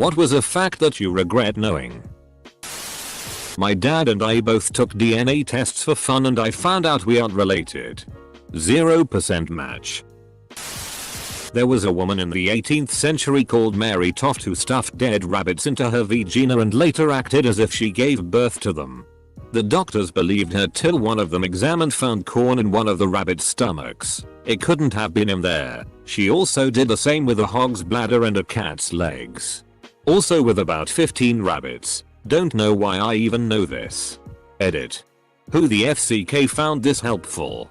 What was a fact that you regret knowing? My dad and I both took DNA tests for fun and I found out we aren't related. 0% match. There was a woman in the 18th century called Mary Toft who stuffed dead rabbits into her vagina and later acted as if she gave birth to them. The doctors believed her till one of them examined found corn in one of the rabbit's stomachs. It couldn't have been in there. She also did the same with a hog's bladder and a cat's legs. Also with about 15 rabbits. Don't know why I even know this. Edit. Who the FCK found this helpful?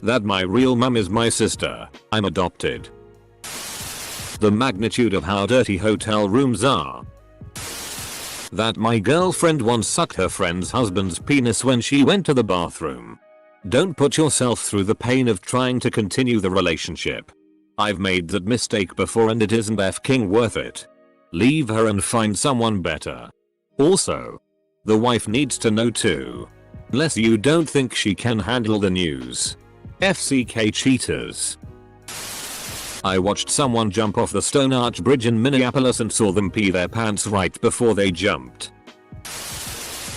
That my real mum is my sister. I'm adopted. The magnitude of how dirty hotel rooms are. That my girlfriend once sucked her friend's husband's penis when she went to the bathroom. Don't put yourself through the pain of trying to continue the relationship. I've made that mistake before and it isn't f***ing worth it. Leave her and find someone better. Also, the wife needs to know too. Unless you don't think she can handle the news. FCK cheaters. I watched someone jump off the Stone Arch Bridge in Minneapolis and saw them pee their pants right before they jumped.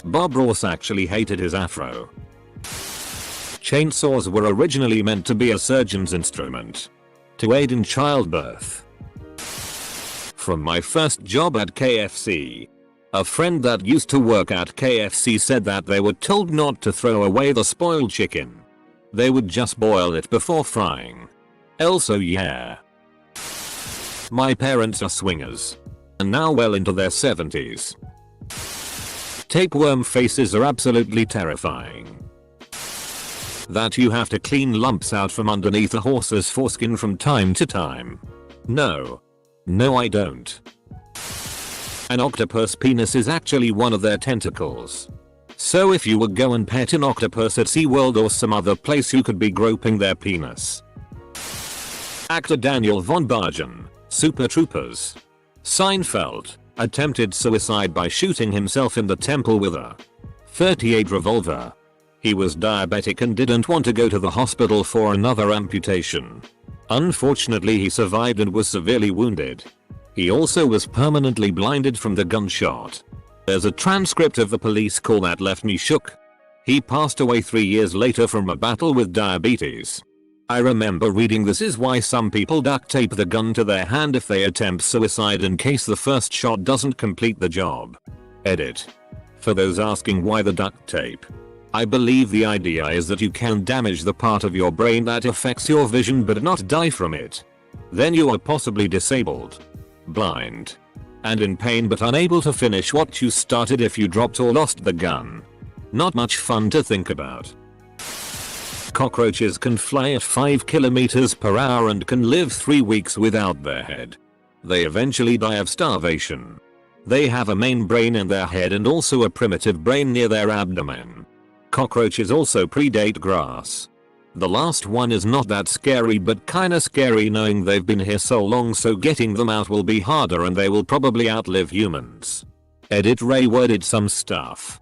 Bob Ross actually hated his afro. Chainsaws were originally meant to be a surgeon's instrument. To aid in childbirth. From my first job at KFC. A friend that used to work at KFC said that they were told not to throw away the spoiled chicken. They would just boil it before frying. Also yeah. My parents are swingers. And now well into their 70s. Tapeworm faces are absolutely terrifying. That you have to clean lumps out from underneath a horse's foreskin from time to time. No. No I don't. An octopus penis is actually one of their tentacles. So if you would go and pet an octopus at SeaWorld or some other place you could be groping their penis. Actor Daniel von Bargen, Super Troopers. Seinfeld, attempted suicide by shooting himself in the temple with a .38 revolver. He was diabetic and didn't want to go to the hospital for another amputation. Unfortunately he survived and was severely wounded. He also was permanently blinded from the gunshot. There's a transcript of the police call that left me shook. He passed away 3 years later from a battle with diabetes. I remember reading this is why some people duct tape the gun to their hand if they attempt suicide in case the first shot doesn't complete the job. Edit. For those asking why the duct tape. I believe the idea is that you can damage the part of your brain that affects your vision but not die from it. Then you are possibly disabled, blind, and in pain but unable to finish what you started if you dropped or lost the gun. Not much fun to think about. Cockroaches can fly at 5 km/h and can live 3 weeks without their head. They eventually die of starvation. They have a main brain in their head and also a primitive brain near their abdomen. Cockroaches also predate grass. The last one is not that scary but kinda scary knowing they've been here so long, so getting them out will be harder and they will probably outlive humans. Edit Ray worded some stuff.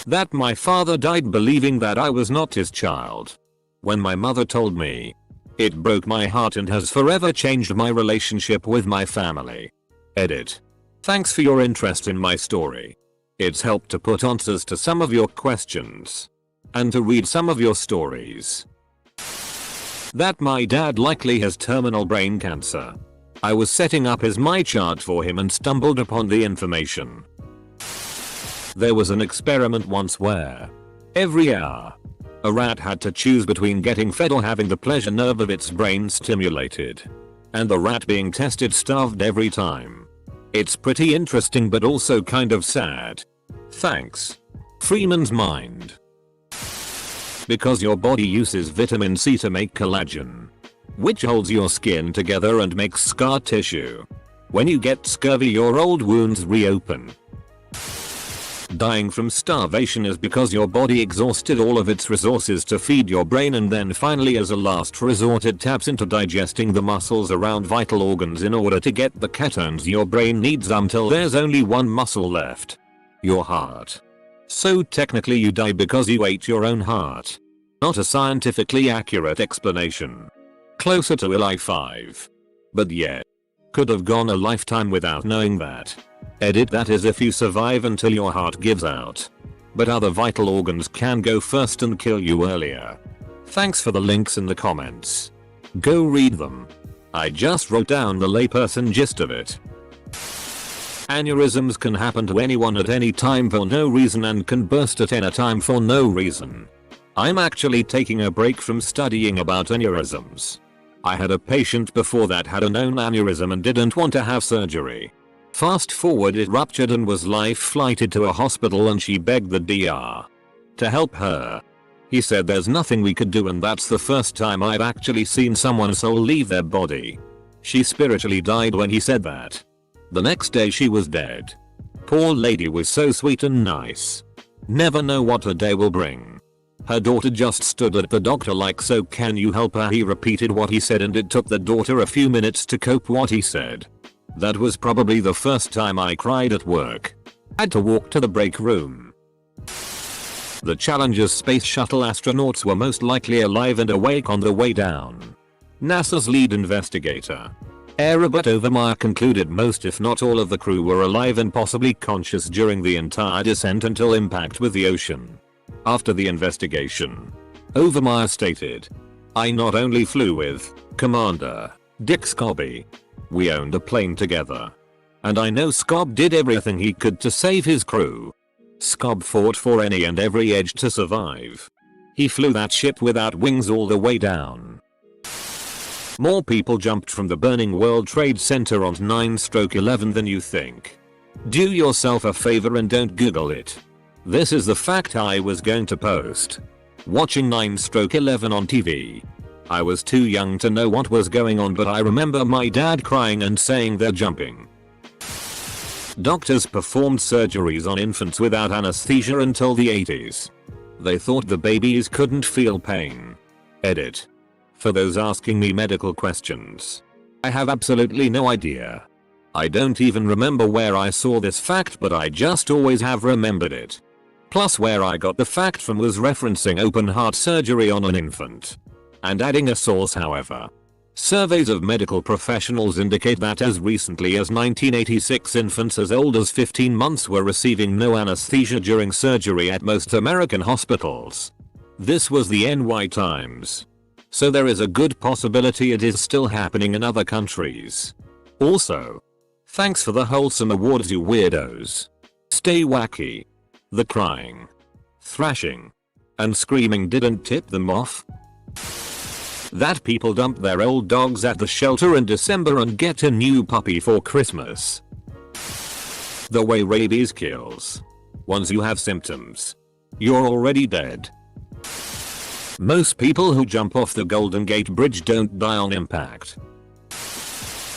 That my father died believing that I was not his child. When my mother told me. It broke my heart and has forever changed my relationship with my family. Edit. Thanks for your interest in my story. It's helped to put answers to some of your questions. And to read some of your stories. That my dad likely has terminal brain cancer. I was setting up his my chart for him and stumbled upon the information. There was an experiment once where every hour a rat had to choose between getting fed or having the pleasure nerve of its brain stimulated. And the rat being tested starved every time. It's pretty interesting but also kind of sad. Thanks. Freeman's Mind. Because your body uses vitamin C to make collagen, which holds your skin together and makes scar tissue. When you get scurvy your old wounds reopen. Dying from starvation is because your body exhausted all of its resources to feed your brain and then finally as a last resort it taps into digesting the muscles around vital organs in order to get the ketones your brain needs until there's only one muscle left. Your heart. So technically you die because you ate your own heart. Not a scientifically accurate explanation. Closer to you.I 5. But yeah. Could have gone a lifetime without knowing that. Edit that is if you survive until your heart gives out. But other vital organs can go first and kill you earlier. Thanks for the links in the comments. Go read them. I just wrote down the layperson gist of it. Aneurysms can happen to anyone at any time for no reason and can burst at any time for no reason. I'm actually taking a break from studying about aneurysms. I had a patient before that had a known aneurysm and didn't want to have surgery. Fast forward, it ruptured and was life flighted to a hospital, and she begged the DR to help her. He said there's nothing we could do, and that's the first time I've actually seen someone's soul leave their body. She spiritually died when he said that. The next day she was dead. Poor lady was so sweet and nice. Never know what a day will bring. Her daughter just stood at the doctor like, so can you help her? He repeated what he said and it took the daughter a few minutes to cope what he said. That was probably the first time I cried at work. Had to walk to the break room. The Challenger's space shuttle astronauts were most likely alive and awake on the way down. NASA's lead investigator, Robert Overmyer, concluded most if not all of the crew were alive and possibly conscious during the entire descent until impact with the ocean. After the investigation, Overmyer stated, "I not only flew with Commander Dick Scobie. We owned a plane together. And I know Scob did everything he could to save his crew. Scob fought for any and every edge to survive. He flew that ship without wings all the way down." More people jumped from the burning World Trade Center on 9/11 than you think. Do yourself a favor and don't Google it. This is the fact I was going to post. Watching 9/11 on TV. I was too young to know what was going on, but I remember my dad crying and saying they're jumping. Doctors performed surgeries on infants without anesthesia until the 80s. They thought the babies couldn't feel pain. Edit. For those asking me medical questions, I have absolutely no idea. I don't even remember where I saw this fact, but I just always have remembered it. Plus where I got the fact from was referencing open heart surgery on an infant. And adding a source, however. Surveys of medical professionals indicate that as recently as 1986 infants as old as 15 months were receiving no anesthesia during surgery at most American hospitals. This was the NY Times. So there is a good possibility it is still happening in other countries. Also, thanks for the wholesome awards, you weirdos. Stay wacky. The crying, thrashing, and screaming didn't tip them off. That people dump their old dogs at the shelter in December and get a new puppy for Christmas. The way rabies kills. Once you have symptoms, you're already dead. Most people who jump off the Golden Gate Bridge don't die on impact.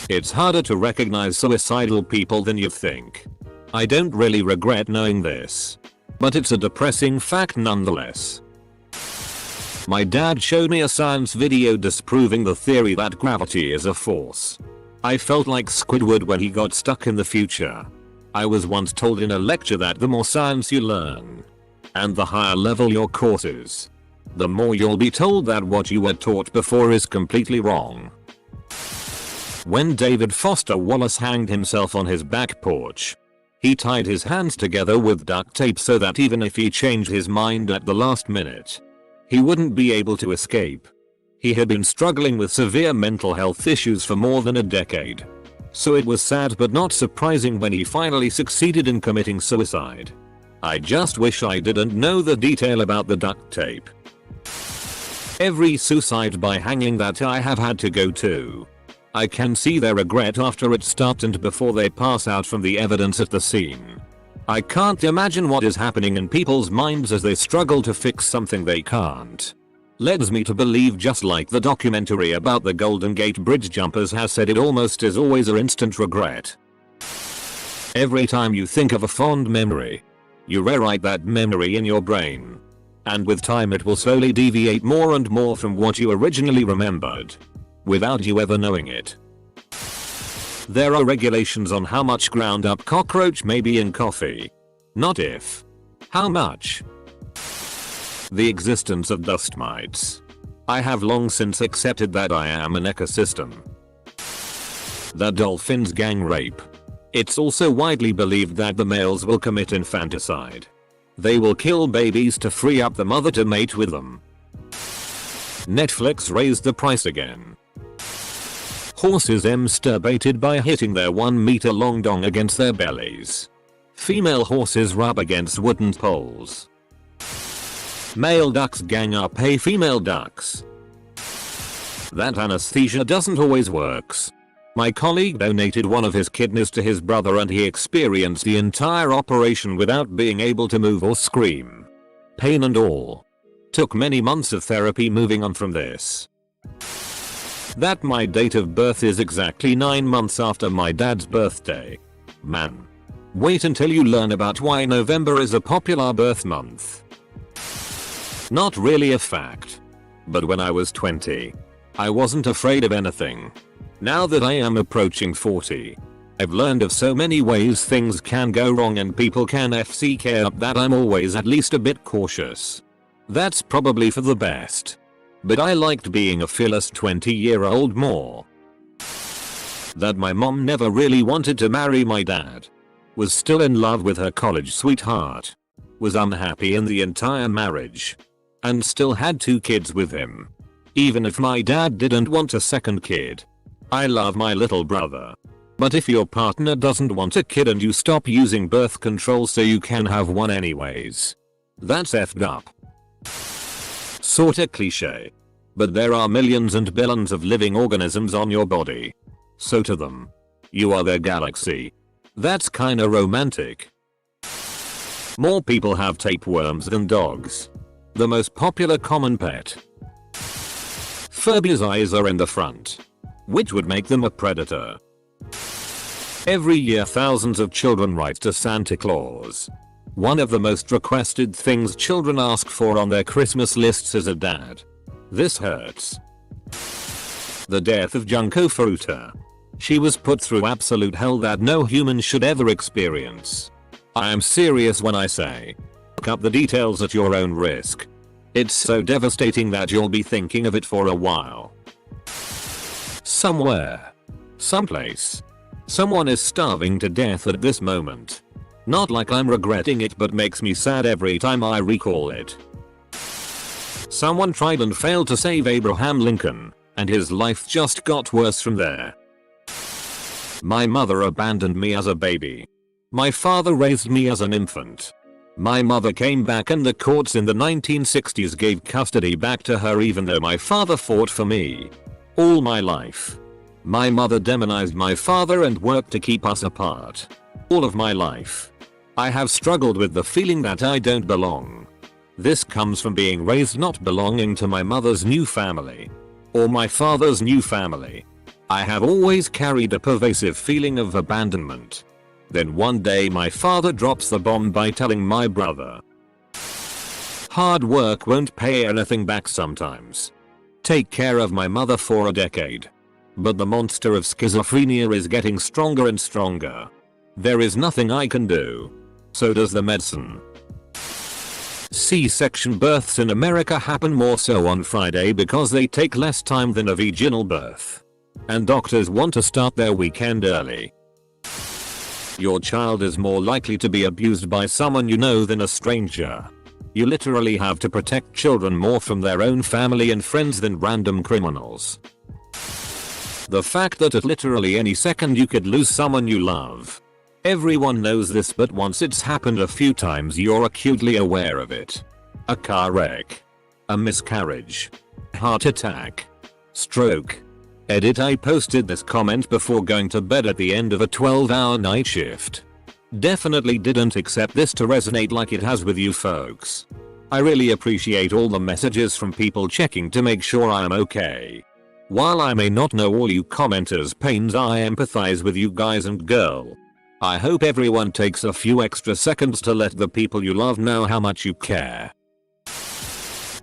It's harder to recognize suicidal people than you think. I don't really regret knowing this, but it's a depressing fact nonetheless. My dad showed me a science video disproving the theory that gravity is a force. I felt like Squidward when he got stuck in the future. I was once told in a lecture that the more science you learn, and the higher level your course is, the more you'll be told that what you were taught before is completely wrong. When David Foster Wallace hanged himself on his back porch, he tied his hands together with duct tape so that even if he changed his mind at the last minute, he wouldn't be able to escape. He had been struggling with severe mental health issues for more than a decade. So it was sad but not surprising when he finally succeeded in committing suicide. I just wish I didn't know the detail about the duct tape. Every suicide by hanging that I have had to go to, I can see their regret after it starts and before they pass out from the evidence at the scene. I can't imagine what is happening in people's minds as they struggle to fix something they can't. Leads me to believe, just like the documentary about the Golden Gate Bridge jumpers has said, it almost is always an instant regret. Every time you think of a fond memory, you rewrite that memory in your brain. And with time it will slowly deviate more and more from what you originally remembered, without you ever knowing it. There are regulations on how much ground up cockroach may be in coffee. Not if. How much? The existence of dust mites. I have long since accepted that I am an ecosystem. that dolphins gang rape. It's also widely believed that the males will commit infanticide. They will kill babies to free up the mother to mate with them. Netflix raised the price again. Horses masturbated by hitting their 1-meter long dong against their bellies. Female horses rub against wooden poles. Male ducks gang up a female ducks. That anesthesia doesn't always works. My colleague donated one of his kidneys to his brother and he experienced the entire operation without being able to move or scream. Pain and all. Took many months of therapy moving on from this. That my date of birth is exactly 9 months after my dad's birthday. Man. Wait until you learn about why November is a popular birth month. Not really a fact. But when I was 20, I wasn't afraid of anything. Now that I am approaching 40, I've learned of so many ways things can go wrong and people can FCK up that I'm always at least a bit cautious. That's probably for the best. But I liked being a fearless 20-year-old more. That my mom never really wanted to marry my dad. Was still in love with her college sweetheart. Was unhappy in the entire marriage. And still had 2 kids with him. Even if my dad didn't want a second kid. I love my little brother. But if your partner doesn't want a kid and you stop using birth control so you can have one anyways. That's effed up. Sorta cliche. But there are millions and billions of living organisms on your body. So to them, you are their galaxy. That's kinda romantic. More people have tapeworms than dogs. The most popular common pet. Furby's eyes are in the front, which would make them a predator. Every year thousands of children write to Santa Claus. One of the most requested things children ask for on their Christmas lists is a dad. This hurts. The death of Junko Furuta. She was put through absolute hell that no human should ever experience. I am serious when I say, look up the details at your own risk. It's so devastating that you'll be thinking of it for a while. Somewhere. Someplace. Someone is starving to death at this moment. Not like I'm regretting it, but makes me sad every time I recall it. Someone tried and failed to save Abraham Lincoln, and his life just got worse from there. My mother abandoned me as a baby. My father raised me as an infant. My mother came back and the courts in the 1960s gave custody back to her even though my father fought for me. All my life. My mother demonized my father and worked to keep us apart. All of my life. I have struggled with the feeling that I don't belong. This comes from being raised not belonging to my mother's new family. Or my father's new family. I have always carried a pervasive feeling of abandonment. Then one day my father drops the bomb by telling my brother, hard work won't pay anything back sometimes. Take care of my mother for a decade. But the monster of schizophrenia is getting stronger and stronger. There is nothing I can do. So does the medicine. C-section births in America happen more so on Friday because they take less time than a vaginal birth. And doctors want to start their weekend early. Your child is more likely to be abused by someone you know than a stranger. You literally have to protect children more from their own family and friends than random criminals. The fact that at literally any second you could lose someone you love. Everyone knows this, but once it's happened a few times you're acutely aware of it. A car wreck. A miscarriage. Heart attack. Stroke. Edit: I posted this comment before going to bed at the end of a 12-hour night shift. Definitely didn't expect this to resonate like it has with you folks. I really appreciate all the messages from people checking to make sure I am okay. While I may not know all you commenters' pains, I empathize with you guys and girl. I hope everyone takes a few extra seconds to let the people you love know how much you care.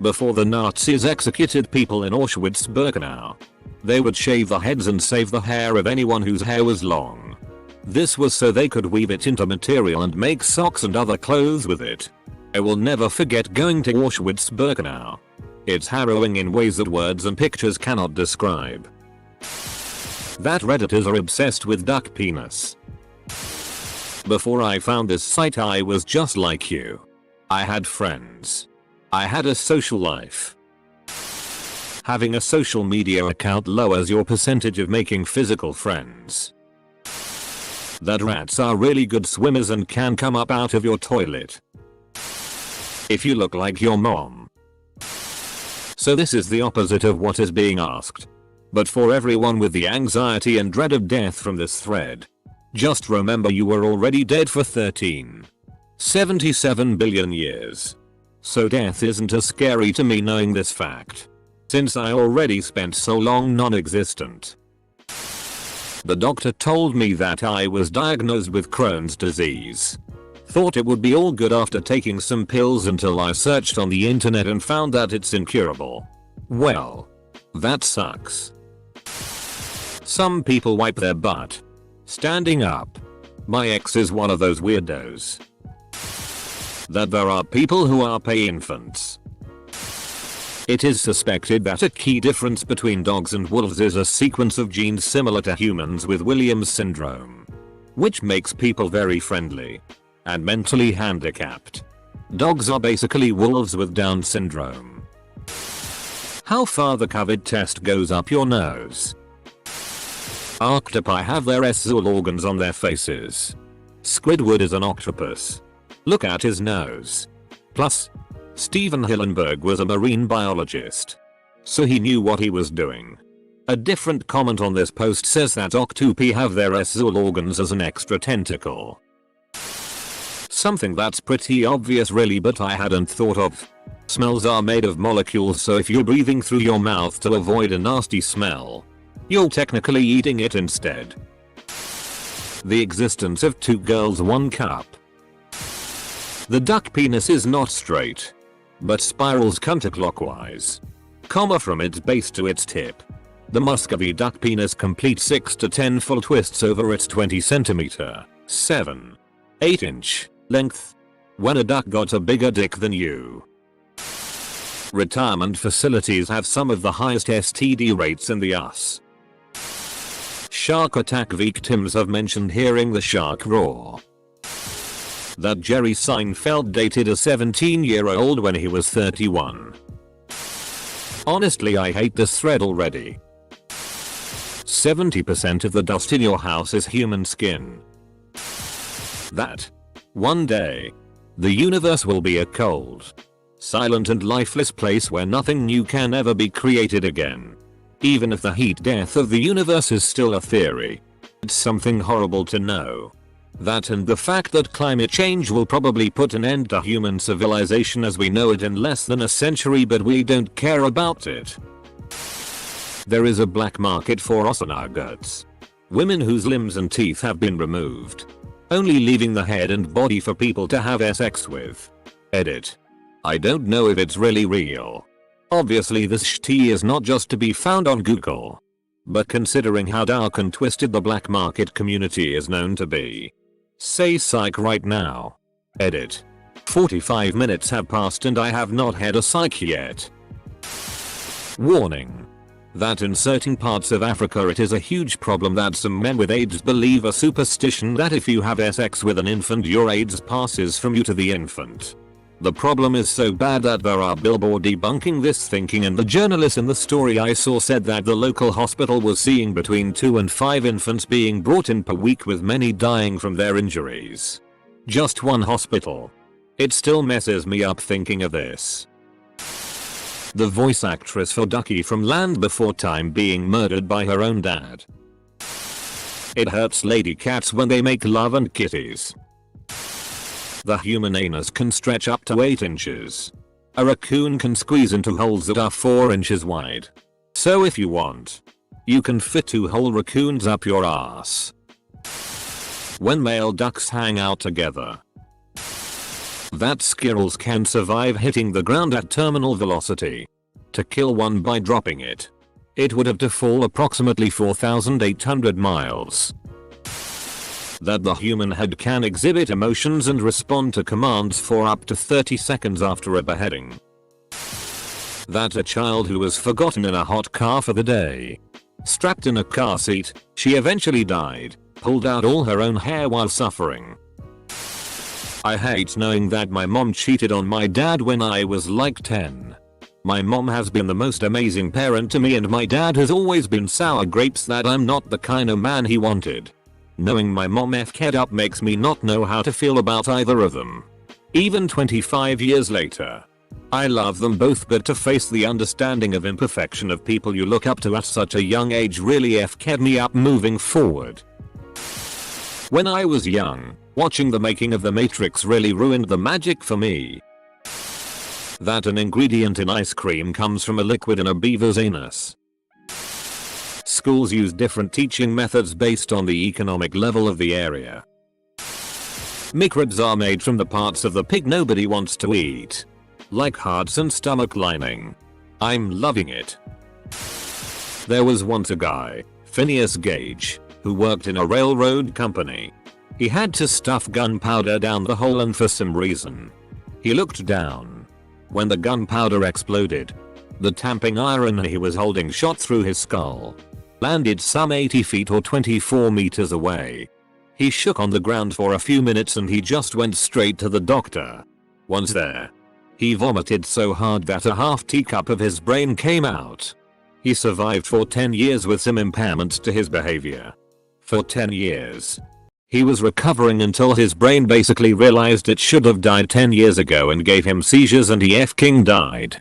Before the Nazis executed people in Auschwitz-Birkenau, they would shave the heads and save the hair of anyone whose hair was long. This was so they could weave it into material and make socks and other clothes with it. I will never forget going to Auschwitz-Birkenau. It's harrowing in ways that words and pictures cannot describe. That Redditors are obsessed with duck penis. Before I found this site I was just like you. I had friends. I had a social life. Having a social media account lowers your percentage of making physical friends. That rats are really good swimmers and can come up out of your toilet. If you look like your mom. So this is the opposite of what is being asked. But for everyone with the anxiety and dread of death from this thread, just remember you were already dead for 13.77 billion years. So death isn't as scary to me knowing this fact, since I already spent so long non-existent. The doctor told me that I was diagnosed with Crohn's disease. Thought it would be all good after taking some pills until I searched on the internet and found that it's incurable. Well, that sucks. Some people wipe their butt standing up. My ex is one of those weirdos. That there are people who are pay infants. It is suspected that a key difference between dogs and wolves is a sequence of genes similar to humans with Williams syndrome, which makes people very friendly and mentally handicapped. Dogs are basically wolves with Down syndrome. How far the COVID test goes up your nose. Octopi have their sexual organs on their faces. Squidward is an octopus. Look at his nose. Plus, Stephen Hillenburg was a marine biologist, so he knew what he was doing. A different comment on this post says that octopi have their sexual organs as an extra tentacle. Something that's pretty obvious really, but I hadn't thought of. Smells are made of molecules, so if you're breathing through your mouth to avoid a nasty smell, you're technically eating it instead. The existence of 2 girls 1 cup. The duck penis is not straight, but spirals counterclockwise, from its base to its tip. The Muscovy duck penis completes 6 to 10 full twists over its 20 cm, 7.8 inch length. When a duck got a bigger dick than you. Retirement facilities have some of the highest STD rates in the US. Shark attack victims have mentioned hearing the shark roar. That Jerry Seinfeld dated a 17-year-old when he was 31. Honestly, I hate this thread already. 70% of the dust in your house is human skin. That one day, the universe will be a cold, silent and lifeless place where nothing new can ever be created again. Even if the heat death of the universe is still a theory, it's something horrible to know. That and the fact that climate change will probably put an end to human civilization as we know it in less than a century, but we don't care about it. There is a black market for osonagats. Women whose limbs and teeth have been removed, only leaving the head and body for people to have sex with. Edit. I don't know if it's really real. Obviously this shit is not just to be found on Google. But considering how dark and twisted the black market community is known to be. Say psych right now. Edit. 45 minutes have passed and I have not had a psych yet. Warning. That in certain parts of Africa it is a huge problem that some men with AIDS believe a superstition that if you have sex with an infant your AIDS passes from you to the infant. The problem is so bad that there are billboards debunking this thinking, and the journalist in the story I saw said that the local hospital was seeing between 2 and 5 infants being brought in per week, with many dying from their injuries. Just one hospital. It still messes me up thinking of this. The voice actress for Ducky from Land Before Time being murdered by her own dad. It hurts lady cats when they make love and kitties. The human anus can stretch up to 8 inches. A raccoon can squeeze into holes that are 4 inches wide. So if you want, you can fit 2 whole raccoons up your ass. When male ducks hang out together, that squirrels can survive hitting the ground at terminal velocity. To kill one by dropping it, it would have to fall approximately 4,800 miles. That the human head can exhibit emotions and respond to commands for up to 30 seconds after a beheading. That a child who was forgotten in a hot car for the day Strapped in a car seat, she eventually died, pulled out all her own hair while suffering. I hate knowing that my mom cheated on my dad when I was like 10. My mom has been the most amazing parent to me, and my dad has always been sour grapes that I'm not the kind of man he wanted. Knowing my mom f***ed up makes me not know how to feel about either of them. Even 25 years later. I love them both, but to face the understanding of imperfection of people you look up to at such a young age really f***ed me up moving forward. When I was young, watching the making of The Matrix really ruined the magic for me. That an ingredient in ice cream comes from a liquid in a beaver's anus. Schools use different teaching methods based on the economic level of the area. McRibs are made from the parts of the pig nobody wants to eat. Like hearts and stomach lining. I'm loving it. There was once a guy, Phineas Gage, who worked in a railroad company. He had to stuff gunpowder down the hole, and for some reason, he looked down. When the gunpowder exploded, the tamping iron he was holding shot through his skull. Landed some 80 feet or 24 meters away. He shook on the ground for a few minutes and he just went straight to the doctor. Once there, he vomited so hard that a half teacup of his brain came out. He survived for 10 years with some impairments to his behavior. For 10 years. He was recovering until his brain basically realized it should have died 10 years ago and gave him seizures, and he f***ing died.